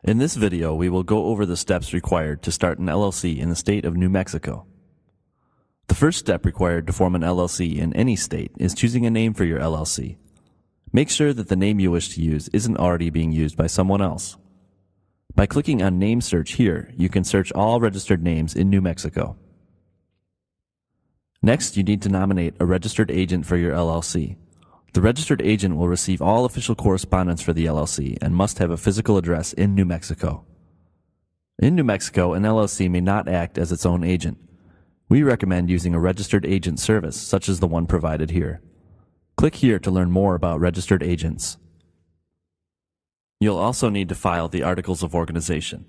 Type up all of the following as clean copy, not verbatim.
In this video, we will go over the steps required to start an LLC in the state of New Mexico. The first step required to form an LLC in any state is choosing a name for your LLC. Make sure that the name you wish to use isn't already being used by someone else. By clicking on Name Search here, you can search all registered names in New Mexico. Next, you need to nominate a registered agent for your LLC. The registered agent will receive all official correspondence for the LLC and must have a physical address in New Mexico. In New Mexico, an LLC may not act as its own agent. We recommend using a registered agent service, such as the one provided here. Click here to learn more about registered agents. You'll also need to file the Articles of Organization.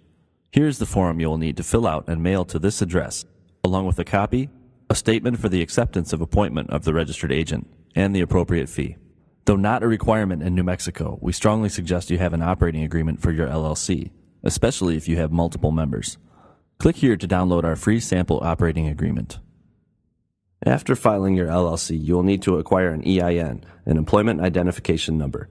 Here's the form you will need to fill out and mail to this address, along with a copy, a statement for the acceptance of appointment of the registered agent, and the appropriate fee. Though not a requirement in New Mexico, we strongly suggest you have an operating agreement for your LLC, especially if you have multiple members. Click here to download our free sample operating agreement. After filing your LLC, you will need to acquire an EIN, an Employment Identification Number.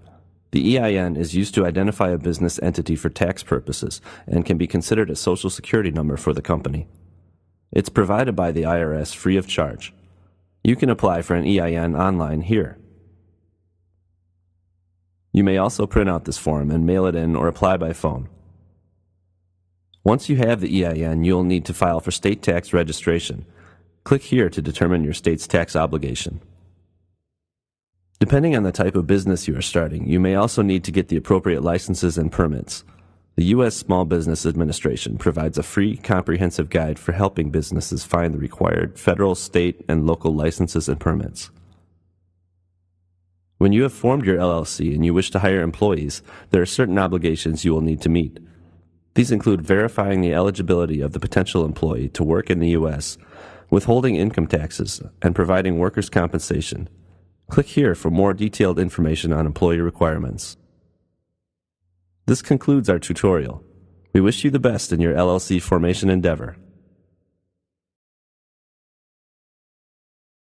The EIN is used to identify a business entity for tax purposes and can be considered a social security number for the company. It's provided by the IRS free of charge. You can apply for an EIN online here. You may also print out this form and mail it in or apply by phone. Once you have the EIN, you'll need to file for state tax registration. Click here to determine your state's tax obligation. Depending on the type of business you are starting, you may also need to get the appropriate licenses and permits. The U.S. Small Business Administration provides a free, comprehensive guide for helping businesses find the required federal, state, and local licenses and permits. When you have formed your LLC and you wish to hire employees, there are certain obligations you will need to meet. These include verifying the eligibility of the potential employee to work in the U.S., withholding income taxes, and providing workers' compensation. Click here for more detailed information on employee requirements. This concludes our tutorial. We wish you the best in your LLC formation endeavor.